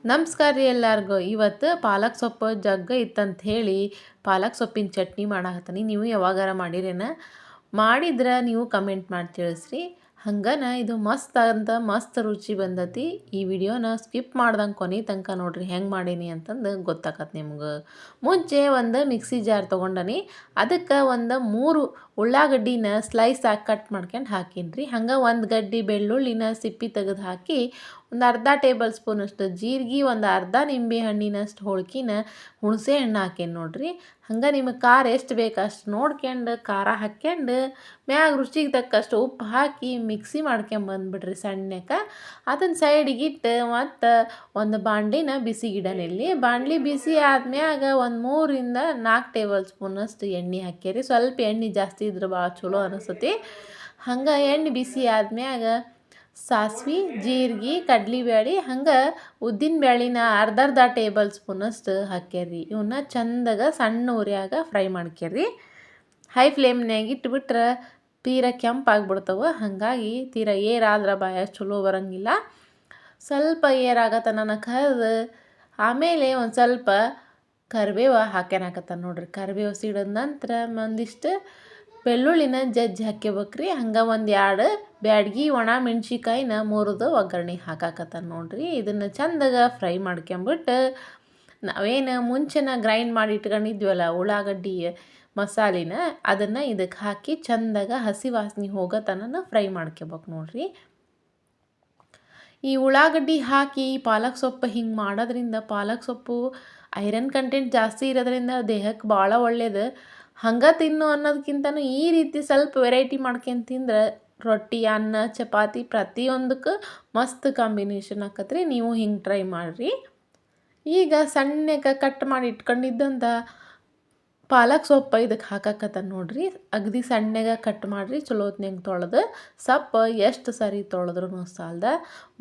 ನಮಸ್ಕಾರ ರೀ ಎಲ್ಲರಿಗೂ. ಇವತ್ತು ಪಾಲಕ್ ಸೊಪ್ಪು ಜಗ್ಗ ಇತ್ತಂತ ಹೇಳಿ ಪಾಲಕ್ ಸೊಪ್ಪಿನ ಚಟ್ನಿ ಮಾಡಾಕತ್ತೀನಿ. ನೀವು ಯಾವಾಗಾರ ಮಾಡಿರೇನ? ಮಾಡಿದ್ರೆ ನೀವು ಕಮೆಂಟ್ ಮಾಡಿ ತಿಳಿಸ್ರಿ. ಹಂಗನ ಇದು ಮಸ್ತ್ ರುಚಿ ಬಂದತಿ. ಈ ವಿಡಿಯೋನ ಸ್ಕಿಪ್ ಮಾಡ್ದಂಗೆ ಕೊನೆ ತನಕ ನೋಡ್ರಿ ಹೆಂಗೆ ಮಾಡೀನಿ ಅಂತಂದು ಗೊತ್ತಾಕತ್ತೆ ನಿಮ್ಗೆ. ಮುಂಚೆ ಒಂದು ಮಿಕ್ಸಿ ಜಾರ್ ತೊಗೊಂಡನಿ. ಅದಕ್ಕೆ ಒಂದು 3 ಉಳ್ಳಾಗಡ್ಡಿನ ಸ್ಲೈಸ್ ಆಗಿ ಕಟ್ ಮಾಡ್ಕೊಂಡು ಹಾಕೀನಿ ರೀ. ಹಂಗೆ ಒಂದು ಗಡ್ಡಿ ಬೆಳ್ಳುಳ್ಳಿನ ಸಿಪ್ಪಿ ತೆಗೆದು ಹಾಕಿ ಒಂದು ಅರ್ಧ ಟೇಬಲ್ ಸ್ಪೂನಷ್ಟು ಜೀರಿಗೆ, ಒಂದು ಅರ್ಧ ನಿಂಬೆ ಹಣ್ಣಿನಷ್ಟು ಹೋಳ್ಕಿನ ಹುಣಸೆ ಹಣ್ಣು ಹಾಕೇನಿ ನೋಡ್ರಿ. ಹಂಗೆ ನಿಮಗೆ ಖಾರ ಎಷ್ಟು ಬೇಕು ಅಷ್ಟು ನೋಡ್ಕೊಂಡು ಖಾರ ಹಾಕ್ಕೊಂಡು ಮ್ಯಾಗ ರುಚಿಗೆ ತಕ್ಕಷ್ಟು ಉಪ್ಪು ಹಾಕಿ ಮಿಕ್ಸಿ ಮಾಡ್ಕೊಂಬಂದ್ಬಿಡ್ರಿ ಸಣ್ಣಕ್ಕೆ. ಅದನ್ನು ಸೈಡಿಗೆ ಇಟ್ಟು ಮತ್ತು ಒಂದು ಬಾಂಡ್ಲಿನ ಬಿಸಿಗಿಡನಲ್ಲಿ ಬಾಂಡ್ಲಿ ಬಿಸಿ ಆದ್ಮ್ಯಾಗ ಒಂದು 3ರಿಂದ 4 ಟೇಬಲ್ ಸ್ಪೂನಷ್ಟು ಎಣ್ಣೆ ಹಾಕ್ಯಾರಿ. ಸ್ವಲ್ಪ ಎಣ್ಣೆ ಜಾಸ್ತಿ ಇದ್ರೆ ಭಾಳ ಚಲೋ ಅನಿಸ್ತತಿ. ಹಂಗೆ ಎಣ್ಣೆ ಬಿಸಿ ಆದ್ಮ್ಯಾಗ ಸಾಸ್ವೆ, ಜೀರಿಗೆ, ಕಡ್ಲಿಬೇಳೆ, ಹಂಗೆ ಉದ್ದಿನ ಬೇಳೆನ ಅರ್ಧ ಟೇಬಲ್ ಸ್ಪೂನಷ್ಟು ಹಾಕ್ಯಾರಿ. ಇವನ್ನ ಚಂದಾಗ ಸಣ್ಣ ಉರಿಯಾಗ ಫ್ರೈ ಮಾಡ್ಕ್ಯಾರಿ. ಹೈ ಫ್ಲೇಮ್ನಾಗ ಇಟ್ಬಿಟ್ರೆ ತೀರಾ ಕೆಂಪಾಗ್ಬಿಡ್ತಾವೆ. ಹಾಗಾಗಿ ತೀರಾ ಏರಾದ್ರೆ ಬಾಯಾಗ ಚಲೋ ಬರೋಂಗಿಲ್ಲ. ಸ್ವಲ್ಪ ಏರಾಗತನ ಕರೆದು ಆಮೇಲೆ ಒಂದು ಸ್ವಲ್ಪ ಕರಿಬೇವು ಹಾಕ್ಯಾನಕತ್ತಾನ ನೋಡ್ರಿ. ಕರಿಬೇವು ಸಿಡಿದ ನಂತರ ಒಂದಿಷ್ಟು ಬೆಳ್ಳುಳ್ಳಿನ ಜಜ್ಜಿ ಹಾಕ್ಯಬೇಕ್ರಿ. ಹಂಗೆ ಒಂದು 2 ಬ್ಯಾಡಗಿ ಒಣ ಮೆಣ್ಸಿಕಾಯಿನ ಮುರಿದು ಒಗ್ಗರಣೆ ಹಾಕಾಕತ್ತಾನ ನೋಡ್ರಿ. ಇದನ್ನು ಚಂದಾಗ ಫ್ರೈ ಮಾಡ್ಕೊಂಬಿಟ್ಟು ನಾವೇನು ಮುಂಚೆನ ಗ್ರೈಂಡ್ ಮಾಡಿ ಇಟ್ಕೊಂಡಿದ್ವಲ್ಲ ಉಳ್ಳಾಗಡ್ಡಿ ಮಸಾಲಿನ, ಅದನ್ನು ಇದಕ್ಕೆ ಹಾಕಿ ಚಂದಾಗ ಹಸಿ ವಾಸನೆ ಹೋಗೋ ತನಕ ಫ್ರೈ ಮಾಡ್ಕೋಬೇಕು ನೋಡ್ರಿ. ಈ ಉಳ್ಳಾಗಡ್ಡಿ ಹಾಕಿ ಪಾಲಕ್ ಸೊಪ್ಪು ಹಿಂಗೆ ಮಾಡೋದ್ರಿಂದ ಪಾಲಕ್ ಸೊಪ್ಪು ಐರನ್ ಕಂಟೆಂಟ್ ಜಾಸ್ತಿ ಇರೋದ್ರಿಂದ ದೇಹಕ್ಕೆ ಭಾಳ ಒಳ್ಳೇದು. ಹಂಗೆ ತಿನ್ನು ಅನ್ನೋದಕ್ಕಿಂತನೂ ಈ ರೀತಿ ಸ್ವಲ್ಪ ವೆರೈಟಿ ಮಾಡ್ಕೊಂಡು ತಿಂದ್ರೆ ರೊಟ್ಟಿ, ಅನ್ನ, ಚಪಾತಿ ಪ್ರತಿಯೊಂದಕ್ಕೆ ಮಸ್ತ್ ಕಾಂಬಿನೇಷನ್ ಆಕತ್ರಿ. ನೀವು ಹಿಂಗೆ ಟ್ರೈ ಮಾಡಿರಿ. ಈಗ ಸಣ್ಣಗೆ ಕಟ್ ಮಾಡಿ ಇಟ್ಕೊಂಡಿದ್ದಂಥ ಪಾಲಕ್ ಸೊಪ್ಪು ಇದಕ್ಕೆ ಹಾಕಾಕತ್ತಾನ ನೋಡ್ರಿ. ಅಗದಿ ಸಣ್ಣಗೆ ಕಟ್ ಮಾಡಿರಿ. ಚಲೋ ಹೊತ್ನಾಗ ತೊಳೆದು ಸೊಪ್ಪು ಎಷ್ಟು ಸರಿ ತೊಳೆದ್ರೂ ಸಾಲ್ದ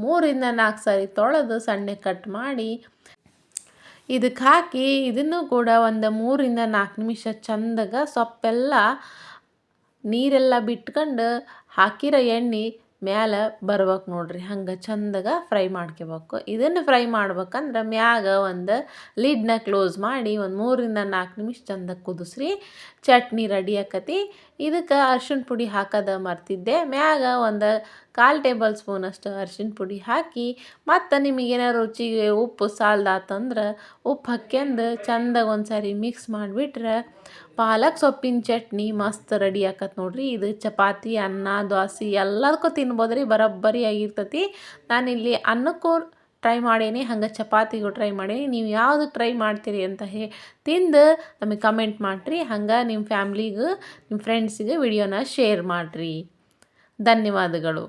3ರಿಂದ 4 ಸರಿ ತೊಳೆದು ಸಣ್ಣಗೆ ಕಟ್ ಮಾಡಿ ಇದಕ್ಕೆ ಹಾಕಿ ಇದನ್ನು ಕೂಡ ಒಂದು 3ರಿಂದ 4 ನಿಮಿಷ ಚಂದಾಗ ಸೊಪ್ಪೆಲ್ಲ ನೀರೆಲ್ಲ ಬಿಟ್ಕೊಂಡು ಹಾಕಿರೋ ಎಣ್ಣೆ ಮ್ಯಾಲೆ ಬರ್ಬೇಕು ನೋಡ್ರಿ. ಹಂಗೆ ಚಂದಾಗ ಫ್ರೈ ಮಾಡ್ಕೋಬೇಕು. ಇದನ್ನು ಫ್ರೈ ಮಾಡ್ಬೇಕಂದ್ರೆ ಮ್ಯಾಗ ಒಂದು ಲಿಡ್ನ ಕ್ಲೋಸ್ ಮಾಡಿ ಒಂದು 3ರಿಂದ 4 ನಿಮಿಷ ಚಂದಾಗ ಕುದಿಸ್ರಿ. ಚಟ್ನಿ ರೆಡಿ ಆಕತಿ. ಇದಕ್ಕೆ ಅರ್ಶಿಣ ಪುಡಿ ಹಾಕೋದು ಮರ್ತಿದ್ದೆ. ಮ್ಯಾಗ ಒಂದು 1/4 ಟೇಬಲ್ ಸ್ಪೂನಷ್ಟು ಅರ್ಶಿಣ ಪುಡಿ ಹಾಕಿ ಮತ್ತು ನಿಮಗೇನಾರು ರುಚಿಗೆ ಉಪ್ಪು ಸಾಲ್ದಾತಂದ್ರೆ ಉಪ್ಪು ಹಾಕ್ಯಂದು ಚಂದಾಗ ಒಂದು ಸಾರಿ ಮಿಕ್ಸ್ ಮಾಡಿಬಿಟ್ರೆ ಪಾಲಕ್ ಸೊಪ್ಪಿನ ಚಟ್ನಿ ಮಸ್ತ್ ರೆಡಿ ಆಕತ್ ನೋಡ್ರಿ. ಇದು ಚಪಾತಿ, ಅನ್ನ, ದೋಸೆ ಎಲ್ಲದಕ್ಕೂ ತಿನ್ಬೋದು ರೀ. ಬರೋಬ್ಬರಿ ಆಗಿರ್ತತಿ. ನಾನಿಲ್ಲಿ ಅನ್ನಕ್ಕೂ ಟ್ರೈ ಮಾಡೀನಿ, ಹಂಗೆ ಚಪಾತಿಗೂ ಟ್ರೈ ಮಾಡೀನಿ. ನೀವು ಯಾವುದು ಟ್ರೈ ಮಾಡ್ತೀರಿ ಅಂತ ತಿಂದು ನಮಗೆ ಕಮೆಂಟ್ ಮಾಡಿರಿ. ಹಂಗೆ ನಿಮ್ಮ ಫ್ಯಾಮ್ಲಿಗೂ ನಿಮ್ಮ ಫ್ರೆಂಡ್ಸಿಗೆ ವಿಡಿಯೋನ ಶೇರ್ ಮಾಡಿರಿ. ಧನ್ಯವಾದಗಳು.